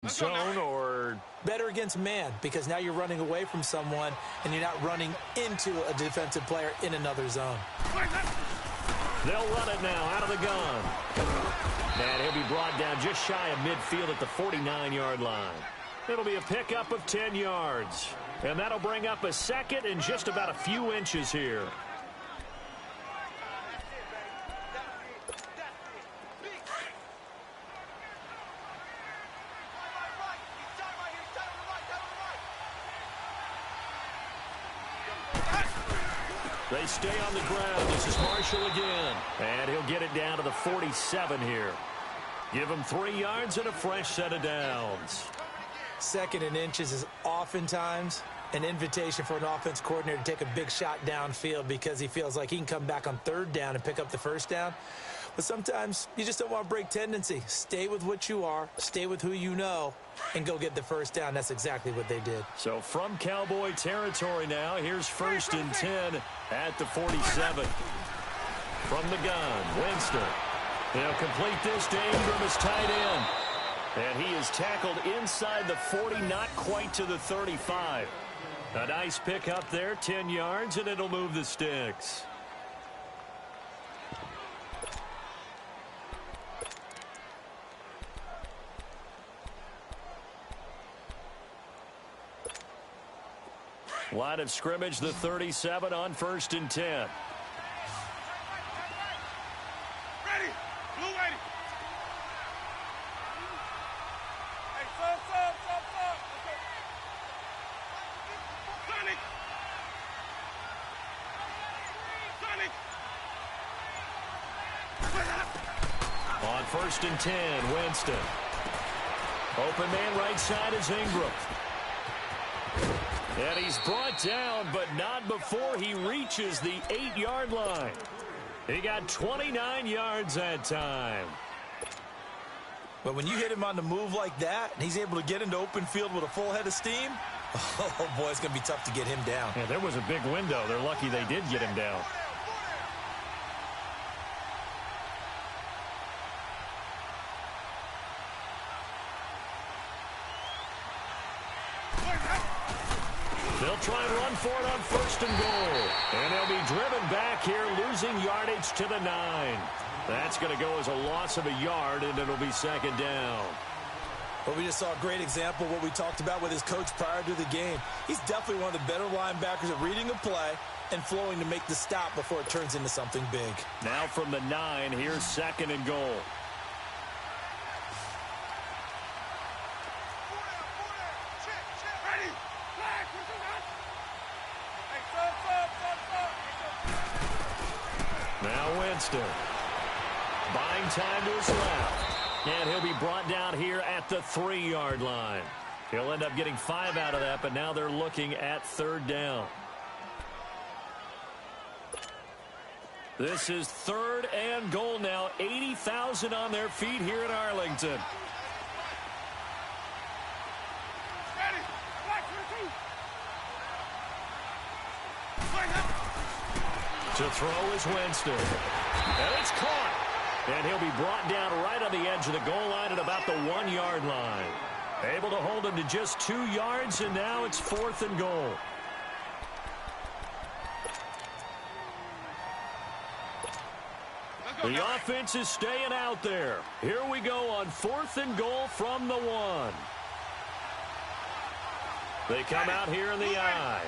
Zone or better against man, because now you're running away from someone and you're not running into a defensive player in another zone. They'll run it now out of the gun. And he'll be brought down just shy of midfield at the 49-yard line. It'll be a pickup of 10 yards. And that'll bring up a second and just about a few inches here. They stay on the ground. This is Marshall again. And he'll get it down to the 47 here. Give him 3 yards and a fresh set of downs. Second and inches is oftentimes an invitation for an offense coordinator to take a big shot downfield because he feels like he can come back on third down and pick up the first down. But sometimes you just don't want to break tendency. Stay with what you are, stay with who you know, and go get the first down. That's exactly what they did. So from Cowboy territory now, here's 1st and 10 at the 47. From the gun, Winston. They'll complete this to Ingram as tight end. And he is tackled inside the 40, not quite to the 35. A nice pick up there, 10 yards, and it'll move the sticks. Line of scrimmage, the 37 on 1st and 10. Ready. Blue ready. Hey, sub. Sonic. On 1st and 10, Winston. Open man right side is Ingram. And he's brought down, but not before he reaches the 8-yard line. He got 29 yards that time. But when you hit him on the move like that, and he's able to get into open field with a full head of steam, oh, boy, it's going to be tough to get him down. Yeah, there was a big window. They're lucky they did get him down. They'll try and run for it on 1st and goal. And they'll be driven back here, losing yardage to the 9. That's going to go as a loss of a yard, and it'll be 2nd down. Well, we just saw a great example of what we talked about with his coach prior to the game. He's definitely one of the better linebackers at reading a play and flowing to make the stop before it turns into something big. Now from the 9, here's 2nd and goal. Now Winston. Buying time to his left. And he'll be brought down here at the 3-yard line. He'll end up getting 5 out of that, but now they're looking at 3rd down. This is 3rd and goal now. 80,000 on their feet here in Arlington. To throw is Winston. And it's caught. And he'll be brought down right on the edge of the goal line at about the 1-yard line. Able to hold him to just 2 yards, and now it's 4th and goal. The offense is staying out there. Here we go on 4th and goal from the 1. They come out here in the I.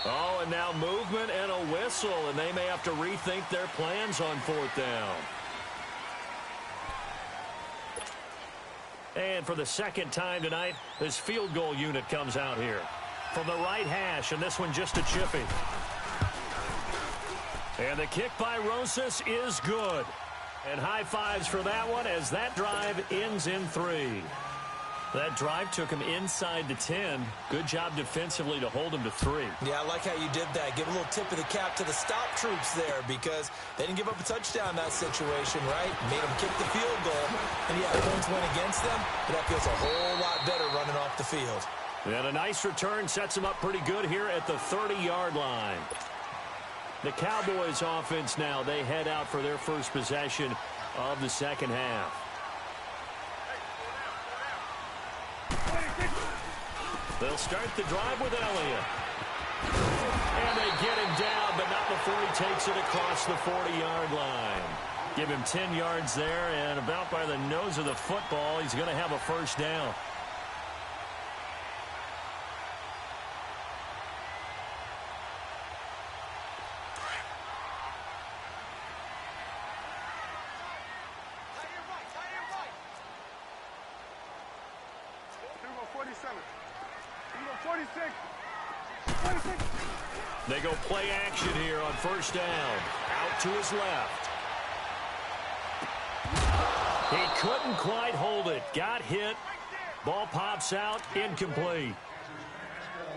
Oh, and now movement and a whistle, and they may have to rethink their plans on 4th down. And for the 2nd time tonight, this field goal unit comes out here. From the right hash, and this one just a chippy. And the kick by Rosas is good. And high fives for that one as that drive ends in 3. That drive took him inside the 10. Good job defensively to hold him to 3. Yeah, I like how you did that. Give a little tip of the cap to the stop troops there because they didn't give up a touchdown in that situation, right? Made them kick the field goal. And, yeah, points went against them, but that feels a whole lot better running off the field. And a nice return sets him up pretty good here at the 30-yard line. The Cowboys offense now, they head out for their first possession of the second half. They'll start the drive with Elliott. And they get him down, but not before he takes it across the 40-yard line. Give him 10 yards there, and about by the nose of the football, he's going to have a first down. They go play action here on first down. Out to his left. He couldn't quite hold it. Got hit. Ball pops out. Incomplete.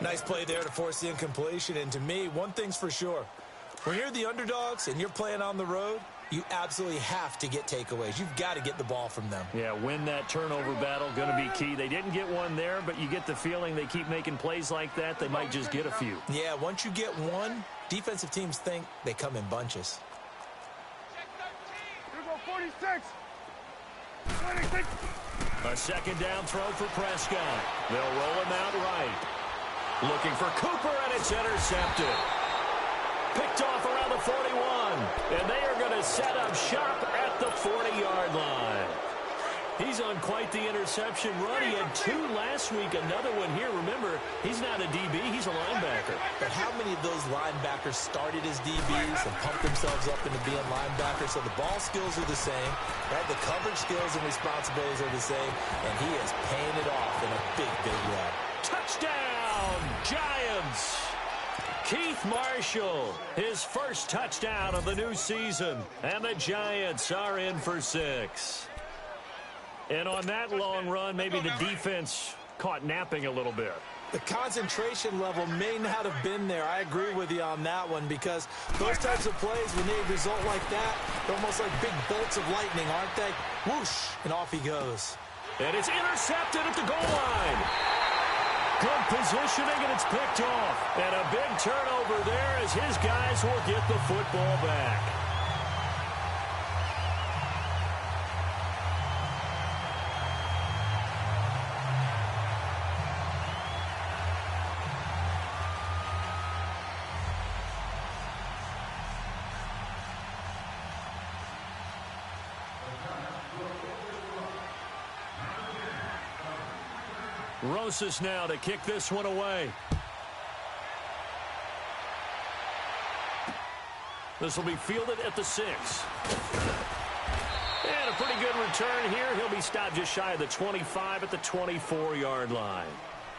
Nice play there to force the incompletion. And to me, one thing's for sure. When you're the underdogs and you're playing on the road, you absolutely have to get takeaways. You've got to get the ball from them. Yeah, win that turnover battle, going to be key. They didn't get one there, but you get the feeling they keep making plays like that, they might just get a few. Yeah, once you get one, defensive teams think they come in bunches. 46. A second down throw for Prescott. They'll roll him out right. Looking for Cooper, and it's intercepted. Picked off around the 41, and they are going to set up shop at the 40-yard line. He's on quite the interception run. He had 2 last week, another one here. Remember, he's not a DB, he's a linebacker. But how many of those linebackers started as DBs and pumped themselves up into being linebackers? So the ball skills are the same, right? The coverage skills and responsibilities are the same, and he is paying it off in a big, big way. Touchdown, Giants! Keith Marshall, his first touchdown of the new season. And the Giants are in for 6. And on that long run, maybe the defense caught napping a little bit. The concentration level may not have been there. I agree with you on that one, because those types of plays, when they result like that, they're almost like big bolts of lightning, aren't they? Whoosh, and off he goes. And it's intercepted at the goal line. Good positioning, and it's picked off. And a big turnover there as his guys will get the football back. Rosas now to kick this one away. This will be fielded at the 6. And a pretty good return here. He'll be stopped just shy of the 25 at the 24-yard line.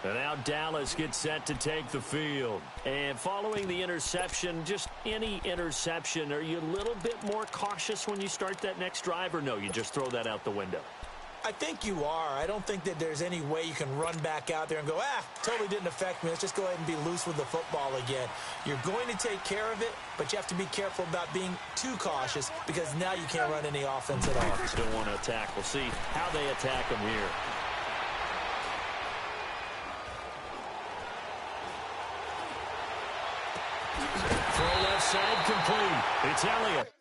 And now Dallas gets set to take the field. And following the interception, just any interception, are you a little bit more cautious when you start that next drive, or no, you just throw that out the window? I think you are. I don't think that there's any way you can run back out there and go, totally didn't affect me. Let's just go ahead and be loose with the football again. You're going to take care of it, but you have to be careful about being too cautious, because now you can't run any offense at all. Still want to attack. We'll see how they attack him here. Throw left side complete. It's Elliott.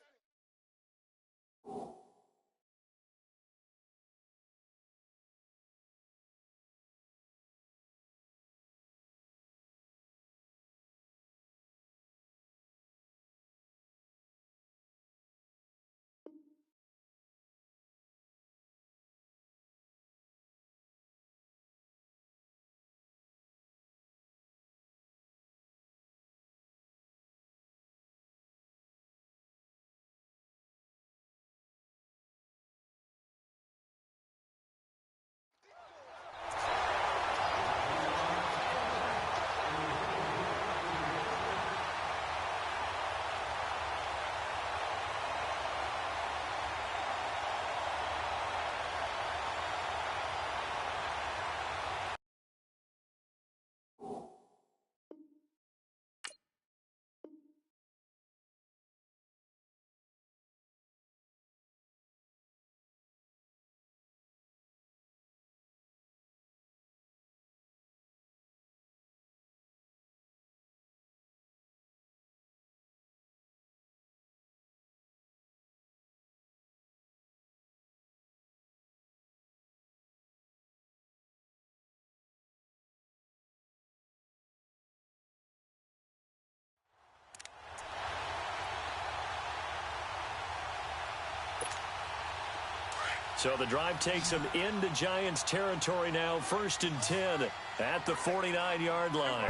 So the drive takes them into Giants territory now. 1st and 10 at the 49-yard line.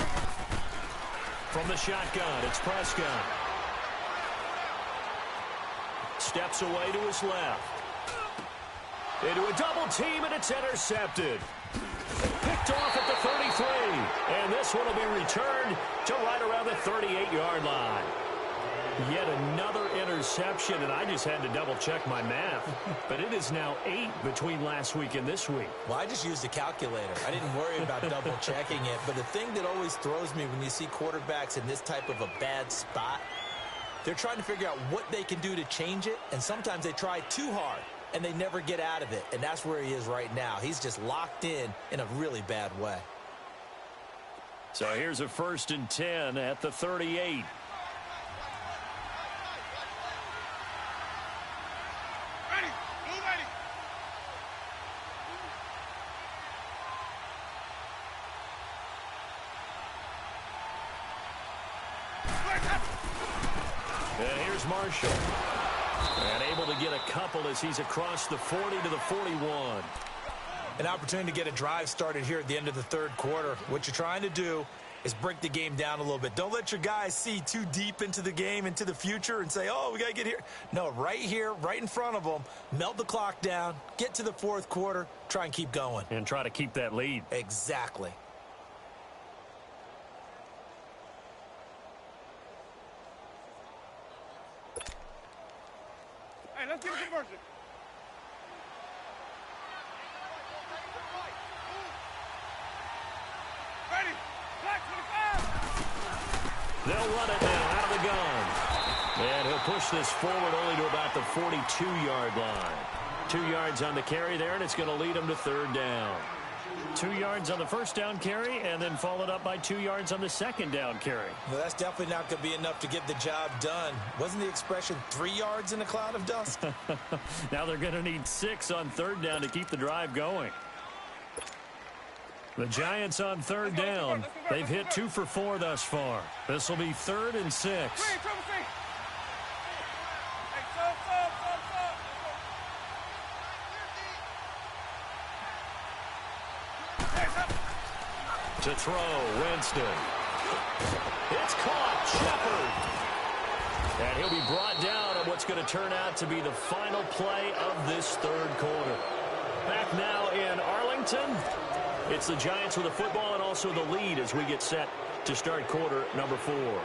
From the shotgun, it's Prescott. Steps away to his left. Into a double team, and it's intercepted. Picked off at the 33. And this one will be returned to right around the 38-yard line. Yet another interception, and I just had to double-check my math. But it is now 8 between last week and this week. Well, I just used a calculator. I didn't worry about double-checking it. But the thing that always throws me when you see quarterbacks in this type of a bad spot, they're trying to figure out what they can do to change it, and sometimes they try too hard, and they never get out of it. And that's where he is right now. He's just locked in a really bad way. So here's a 1st and 10 at the 38. And here's Marshall. And able to get a couple as he's across the 40 to the 41. An opportunity to get a drive started here at the end of the 3rd quarter. What you're trying to do is break the game down a little bit. Don't let your guys see too deep into the game, into the future, and say, oh, we got to get here. No, right here, right in front of them, melt the clock down, get to the 4th quarter, try and keep going. And try to keep that lead. Exactly. Hey, let's get a conversion. Ready. Black 25. They'll run it now out of the gun. And he'll push this forward only to about the 42-yard line. 2 yards on the carry there, and it's going to lead him to 3rd down. 2 yards on the 1st down carry, and then followed up by 2 yards on the 2nd down carry. Well, that's definitely not going to be enough to get the job done. Wasn't the expression 3 yards in a cloud of dust? Now they're going to need 6 on 3rd down to keep the drive going. The Giants on 3rd down. They've hit 2 for 4 thus far. This will be 3rd and 6. To throw, Winston. It's caught, Shepard. And he'll be brought down on what's going to turn out to be the final play of this 3rd quarter. Back now in Arlington. It's the Giants with the football and also the lead as we get set to start quarter number 4.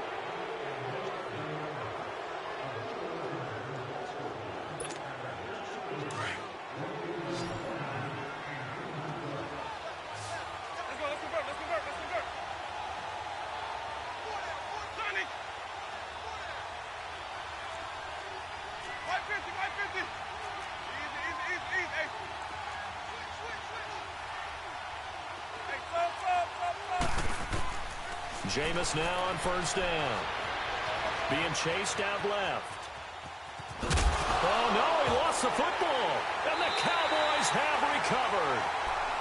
Jameis now on 1st down. Being chased out left. Oh, no, he lost the football. And the Cowboys have recovered.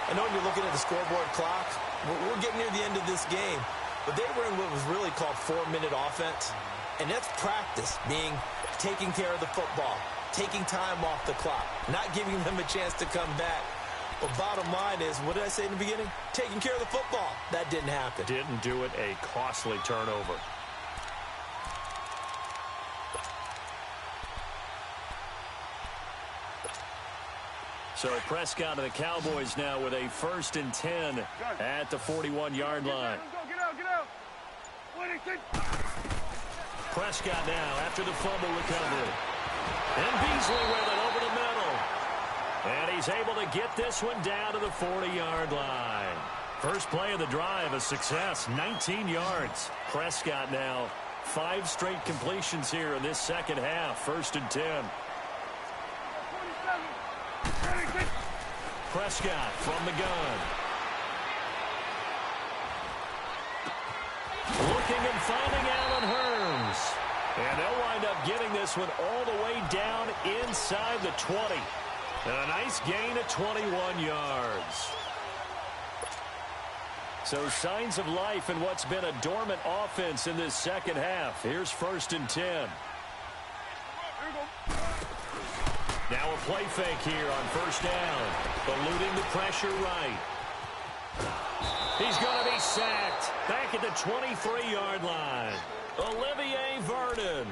I know when you're looking at the scoreboard clock, we're getting near the end of this game. But they were in what was really called 4-minute offense. And that's practice, being taking care of the football, taking time off the clock, not giving them a chance to come back. But bottom line is, what did I say in the beginning? Taking care of the football. That didn't happen. Didn't do it. A costly turnover. So Prescott of the Cowboys now with a 1st and 10 at the 41-yard line. Get out. Prescott now after the fumble recovery. And Beasley with it over the middle. And he's able to get this one down to the 40-yard line. First play of the drive, a success, 19 yards. Prescott now, 5 straight completions here in this 2nd half, 1st and 10. Prescott from the gun. Looking and finding Allen Hurns. And they'll wind up getting this one all the way down inside the 20. And a nice gain of 21 yards. So signs of life in what's been a dormant offense in this 2nd half. Here's 1st and 10. Now a play fake here on first down. Eluding the pressure right. He's going to be sacked. Back at the 23-yard line. Olivier Vernon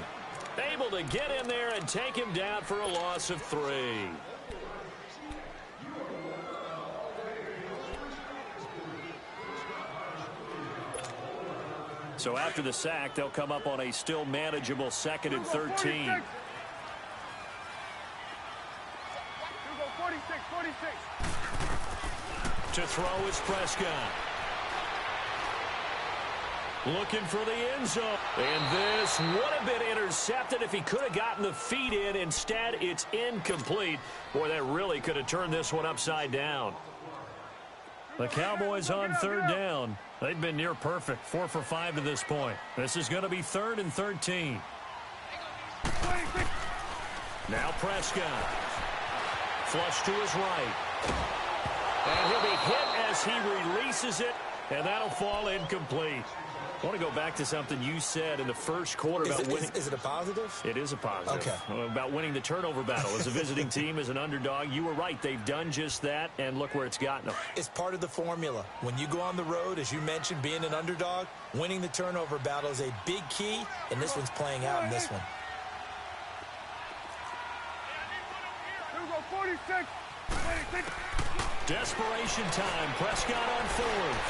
able to get in there and take him down for a loss of 3. So after the sack, they'll come up on a still manageable 2nd and 13. 46. To throw is Prescott. Looking for the end zone. And this would have been intercepted if he could have gotten the feet in. Instead, it's incomplete. Boy, that really could have turned this one upside down. The Cowboys on 3rd down. They've been near perfect, 4 for 5 to this point. This is going to be 3rd and 13. Now Prescott. Flush to his right. And he'll be hit as he releases it, and that'll fall incomplete. I want to go back to something you said in the first quarter about winning. Is it a positive? It is a positive. Okay. About winning the turnover battle. As a visiting team, as an underdog, you were right. They've done just that, and look where it's gotten them. It's part of the formula. When you go on the road, as you mentioned, being an underdog, winning the turnover battle is a big key, and this one's playing out in this one. 46. Desperation time. Prescott on 4th.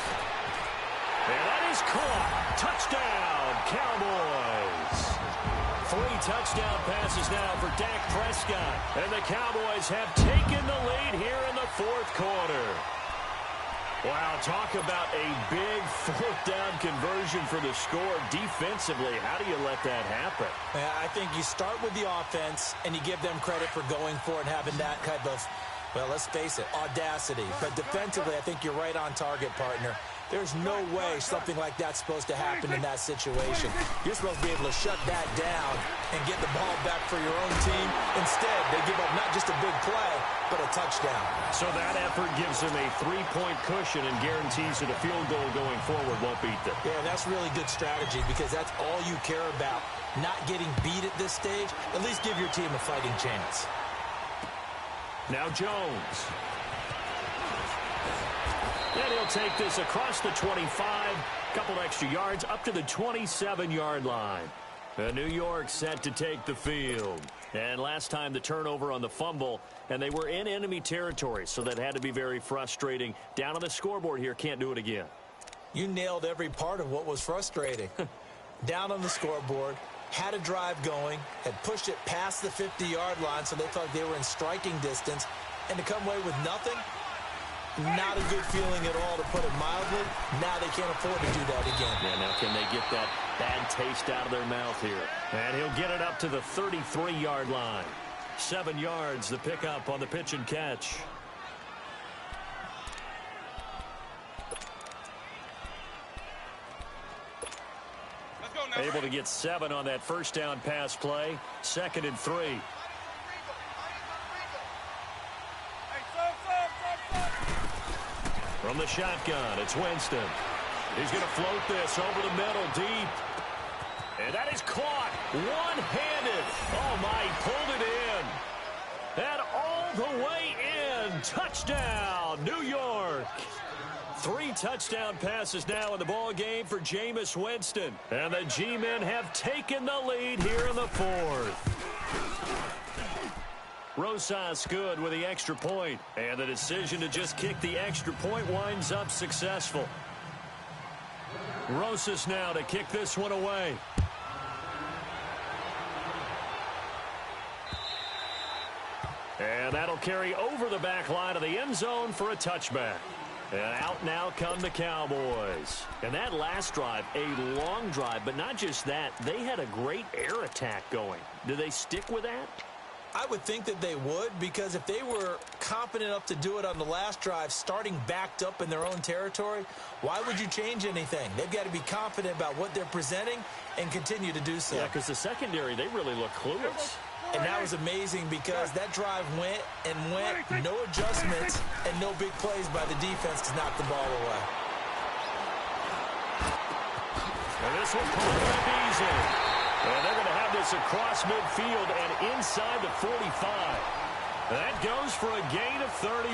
And that is caught. Touchdown, Cowboys. 3 touchdown passes now for Dak Prescott. And the Cowboys have taken the lead here in the 4th quarter. Wow, talk about a big 4th down conversion for the score. Defensively, how do you let that happen? Yeah, I think you start with the offense, and you give them credit for going for it and having that kind of, well, let's face it, audacity. But defensively, I think you're right on target, partner. There's no way something like that's supposed to happen in that situation. You're supposed to be able to shut that down and get the ball back for your own team. Instead, they give up not just a big play, but a touchdown. So that effort gives them a 3-point cushion and guarantees that a field goal going forward won't beat them. Yeah, that's really good strategy because that's all you care about. Not getting beat at this stage. At least give your team a fighting chance. Now Jones. And he'll take this across the 25, couple extra yards up to the 27-yard line. New York set to take the field. And last time the turnover on the fumble, and they were in enemy territory, so that had to be very frustrating. Down on the scoreboard here, can't do it again. You nailed every part of what was frustrating. Down on the scoreboard, had a drive going, had pushed it past the 50-yard line, so they thought they were in striking distance, and to come away with nothing, not a good feeling at all, to put it mildly. Now they can't afford to do that again. Yeah, now can they get that bad taste out of their mouth here? And he'll get it up to the 33-yard line. 7 yards, the pickup on the pitch and catch. Let's go now. Able to get 7 on that first down pass play. 2nd and 3. From the shotgun, it's Winston. He's going to float this over the middle deep. And that is caught one-handed. Oh, my, he pulled it in. And all the way in. Touchdown, New York. 3 touchdown passes now in the ball game for Jameis Winston. And the G-men have taken the lead here in the 4th. Rosas good with the extra point, and the decision to just kick the extra point winds up successful. Rosas now to kick this one away. And that'll carry over the back line of the end zone for a touchback. And out now come the Cowboys. And that last drive, a long drive, but not just that. They had a great air attack going. Do they stick with that? I would think that they would, because if they were confident enough to do it on the last drive, starting backed up in their own territory, why would you change anything? They've got to be confident about what they're presenting and continue to do so. Yeah, because the secondary, they really look clueless. And that was amazing because that drive went and went, no adjustments, and no big plays by the defense to knock the ball away. And this one pulled up easy. And they're going to have this across midfield and inside the 45. That goes for a gain of 31.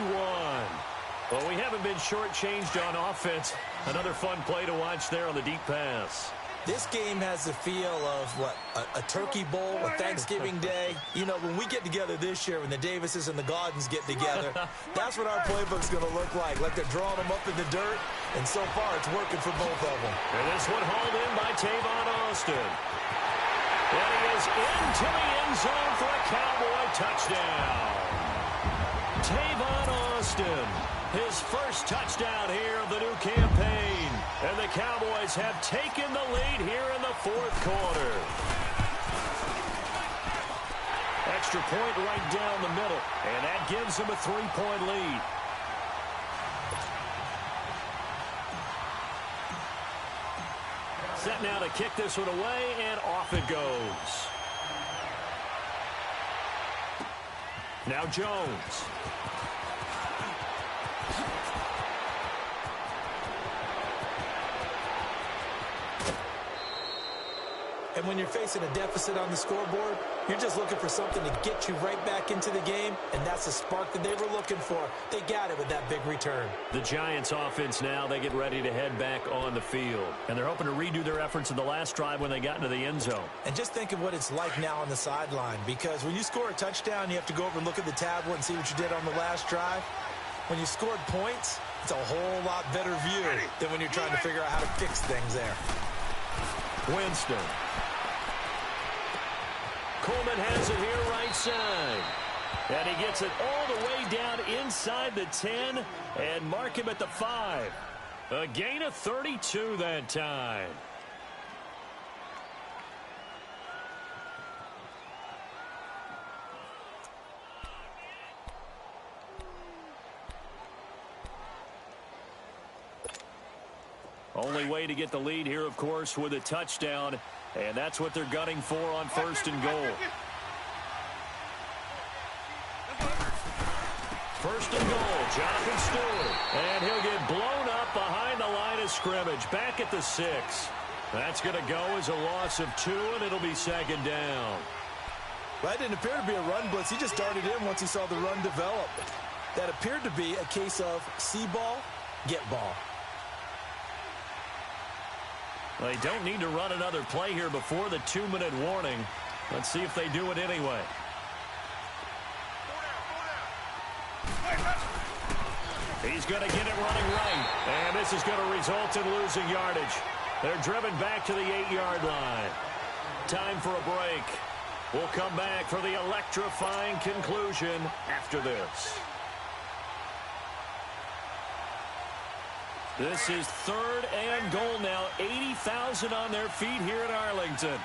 Well, we haven't been shortchanged on offense. Another fun play to watch there on the deep pass. This game has the feel of, what, a turkey bowl, a Thanksgiving Day. You know, when we get together this year, when the Davises and the Gaudens get together, that's what our playbook's going to look like they're drawing them up in the dirt, and so far it's working for both of them. And this one hauled in by Tavon Austin. And he is into the end zone for a Cowboy touchdown. Tavon Austin, his first touchdown here of the new campaign. And the Cowboys have taken the lead here in the fourth quarter. Extra point right down the middle, and that gives them a 3-point lead. Set now to kick this one away, and off it goes. Now Jones. And when you're facing a deficit on the scoreboard, you're just looking for something to get you right back into the game, and that's the spark that they were looking for. They got it with that big return. The Giants offense now, they get ready to head back on the field. And they're hoping to redo their efforts in the last drive when they got into the end zone. And just think of what it's like now on the sideline, because when you score a touchdown, you have to go over and look at the tablet and see what you did on the last drive. When you scored points, it's a whole lot better view than when you're trying to figure out how to fix things there. Winston. Coleman has it here right side. And he gets it all the way down inside the 10 and mark him at the 5. A gain of 32 that time. Only way to get the lead here, of course, with a touchdown. And that's what they're gunning for on first and goal. First and goal, Jonathan Stewart. And he'll get blown up behind the line of scrimmage. Back at the 6. That's going to go as a loss of 2, and it'll be second down. Well, that didn't appear to be a run blitz. He just darted in once he saw the run develop. That appeared to be a case of see ball, get ball. They don't need to run another play here before the 2-minute warning. Let's see if they do it anyway. He's going to get it running right. And this is going to result in losing yardage. They're driven back to the 8-yard line. Time for a break. We'll come back for the electrifying conclusion after this. This is third and goal now. 80,000 on their feet here in Arlington.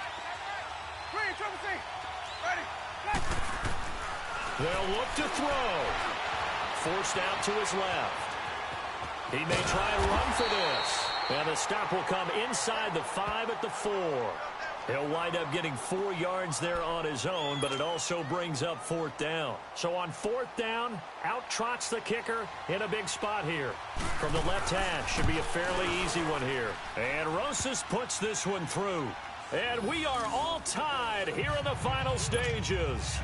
They'll look to throw. Forced out to his left. He may try and run for this. And the stop will come inside the 5 at the 4. He'll wind up getting 4 yards there on his own, but it also brings up 4th down. So on 4th down, out trots the kicker in a big spot here. From the left hash, should be a fairly easy one here. And Rosas puts this one through. And we are all tied here in the final stages.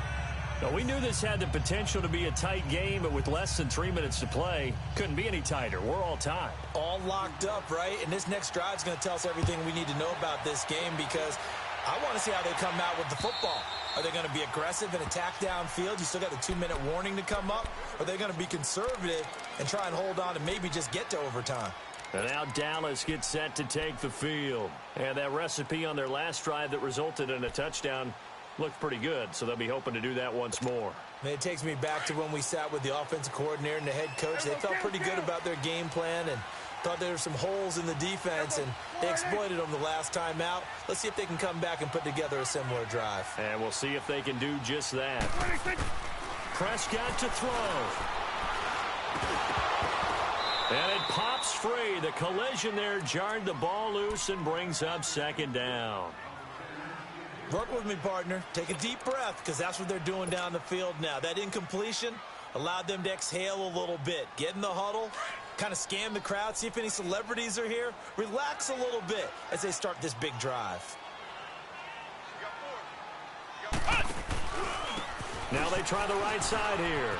Now, we knew this had the potential to be a tight game, but with less than 3 minutes to play, couldn't be any tighter. We're all tied. All locked up, right? And this next drive is going to tell us everything we need to know about this game, because I want to see how they come out with the football. Are they going to be aggressive and attack downfield? You still got the 2-minute warning to come up. Or are they going to be conservative and try and hold on and maybe just get to overtime? And now Dallas gets set to take the field. And that recipe on their last drive that resulted in a touchdown looked pretty good, so they'll be hoping to do that once more. Man, it takes me back to when we sat with the offensive coordinator and the head coach. They felt pretty good about their game plan and thought there were some holes in the defense, and they exploited them the last time out. Let's see if they can come back and put together a similar drive. And we'll see if they can do just that. Prescott to throw. And it pops free. The collision there jarred the ball loose and brings up second down. Work with me, partner. Take a deep breath, because that's what they're doing down the field now. That incompletion allowed them to exhale a little bit. Get in the huddle, kind of scan the crowd, see if any celebrities are here. Relax a little bit as they start this big drive. Now they try the right side here.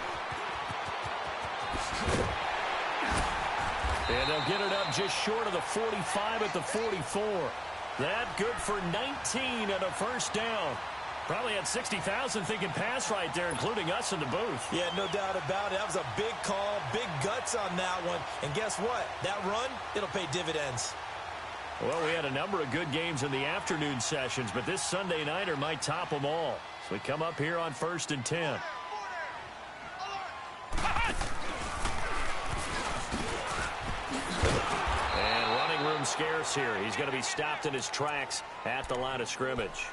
And they'll get it up just short of the 45 at the 44. That good for 19 and a first down. Probably had 60,000 thinking pass right there, including us in the booth. Yeah, no doubt about it. That was a big call, big guts on that one. And guess what? That run, it'll pay dividends. Well, we had a number of good games in the afternoon sessions, but this Sunday nighter might top them all. So we come up here on 1st and 10. And running room scarce here. He's going to be stopped in his tracks at the line of scrimmage.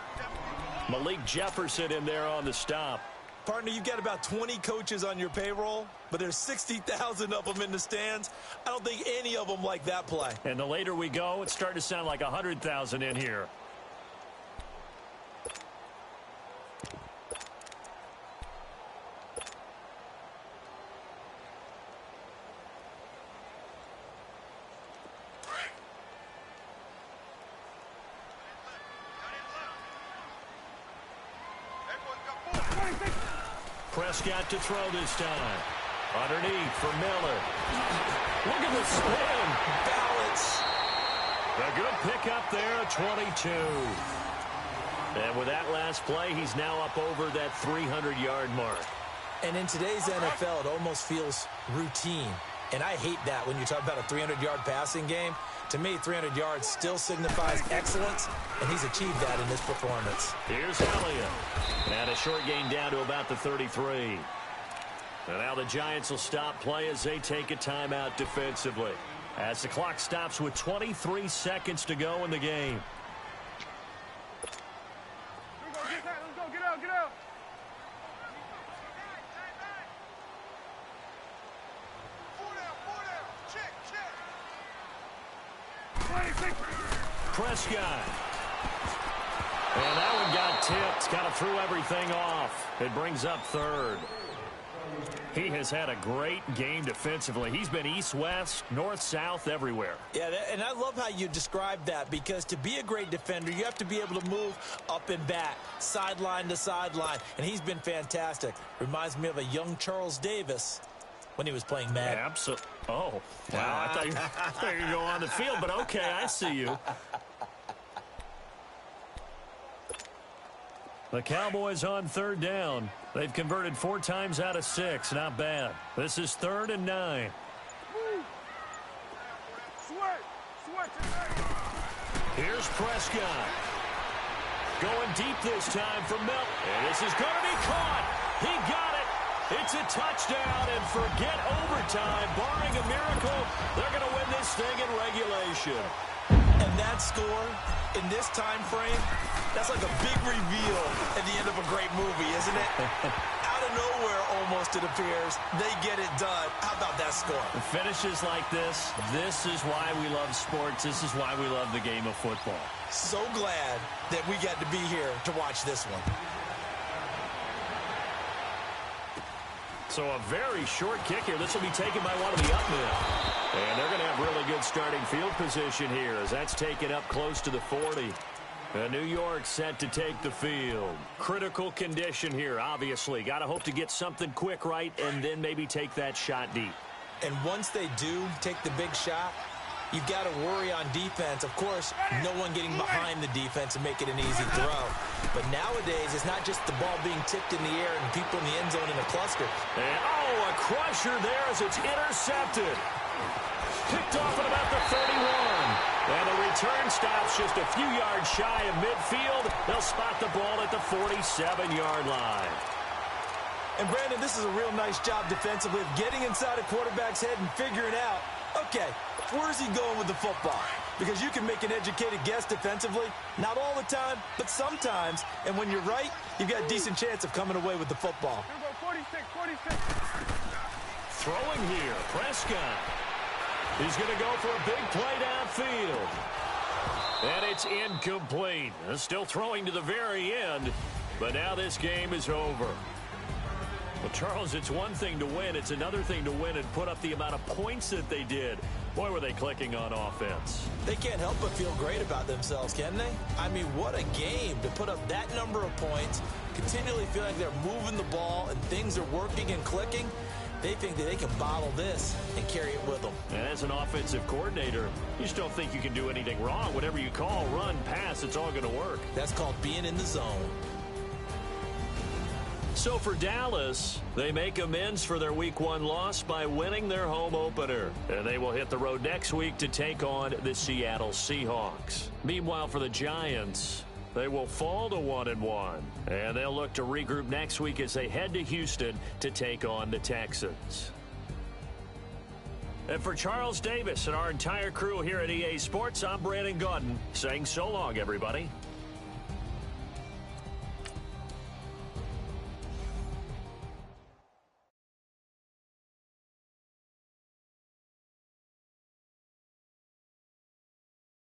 Malik Jefferson in there on the stop. Partner, you've got about 20 coaches on your payroll, but there's 60,000 of them in the stands. I don't think any of them like that play. And the later we go, it's starting to sound like 100,000 in here. Prescott to throw this time. Underneath for Miller. Look at the spin. Balance. A good pickup there at 22. And with that last play, he's now up over that 300-yard mark. And in today's NFL, it almost feels routine. And I hate that when you talk about a 300-yard passing game. To me, 300 yards still signifies excellence, and he's achieved that in this performance. Here's Elliott. And a short gain down to about the 33. And now the Giants will stop play as they take a timeout defensively. As the clock stops with 23 seconds to go in the game. Let's go, get out, get out. Prescott. And that one got tipped. Kind of threw everything off. It brings up third. He has had a great game defensively. He's been east-west, north-south, everywhere. Yeah, and I love how you describe that, because to be a great defender, you have to be able to move up and back, sideline to sideline, and he's been fantastic. Reminds me of a young Charles Davis when he was playing Madden. Absolutely. Oh, wow. I thought you were going to go on the field, but okay, I see you. The Cowboys on third down. They've converted 4 times out of 6. Not bad. This is 3rd and 9. Here's Prescott. Going deep this time for Mel. And this is going to be caught. He got it. It's a touchdown, and forget overtime. Barring a miracle, they're going to win this thing in regulation. And that score in this time frame, that's like a big reveal at the end of a great movie, isn't it? Out of nowhere, almost, it appears, they get it done. How about that score? The finishes like this is why we love sports. This is why we love the game of football. So glad that we got to be here to watch this one. So a very short kick here. This will be taken by one of the up men. And they're going to have really good starting field position here as that's taken up close to the 40. And New York set to take the field. Critical condition here, obviously. Got to hope to get something quick right and then maybe take that shot deep. And once they do take the big shot, you've got to worry on defense. Of course, no one getting behind the defense and make it an easy throw. But nowadays, it's not just the ball being tipped in the air and people in the end zone in a cluster. And, oh, a crusher there as it's intercepted. Picked off at about the 31. And the return stops just a few yards shy of midfield. They'll spot the ball at the 47-yard line. And, Brandon, this is a real nice job defensively of getting inside a quarterback's head and figuring out, okay, where's he going with the football? Because you can make an educated guess defensively. Not all the time, but sometimes. And when you're right, you've got a decent chance of coming away with the football. 46. Throwing here, Prescott. He's going to go for a big play downfield. And it's incomplete. Still throwing to the very end, but now this game is over. Well, Charles, it's one thing to win. It's another thing to win and put up the amount of points that they did. Boy, were they clicking on offense. They can't help but feel great about themselves, can they? I mean, what a game to put up that number of points, continually feel like they're moving the ball and things are working and clicking. They think that they can bottle this and carry it with them. And as an offensive coordinator, you just don't think you can do anything wrong. Whatever you call, run, pass, it's all going to work. That's called being in the zone. So for Dallas, they make amends for their Week 1 loss by winning their home opener. And they will hit the road next week to take on the Seattle Seahawks. Meanwhile, for the Giants, they will fall to 1-1. And they'll look to regroup next week as they head to Houston to take on the Texans. And for Charles Davis and our entire crew here at EA Sports, I'm Brandon Gaudin saying so long, everybody.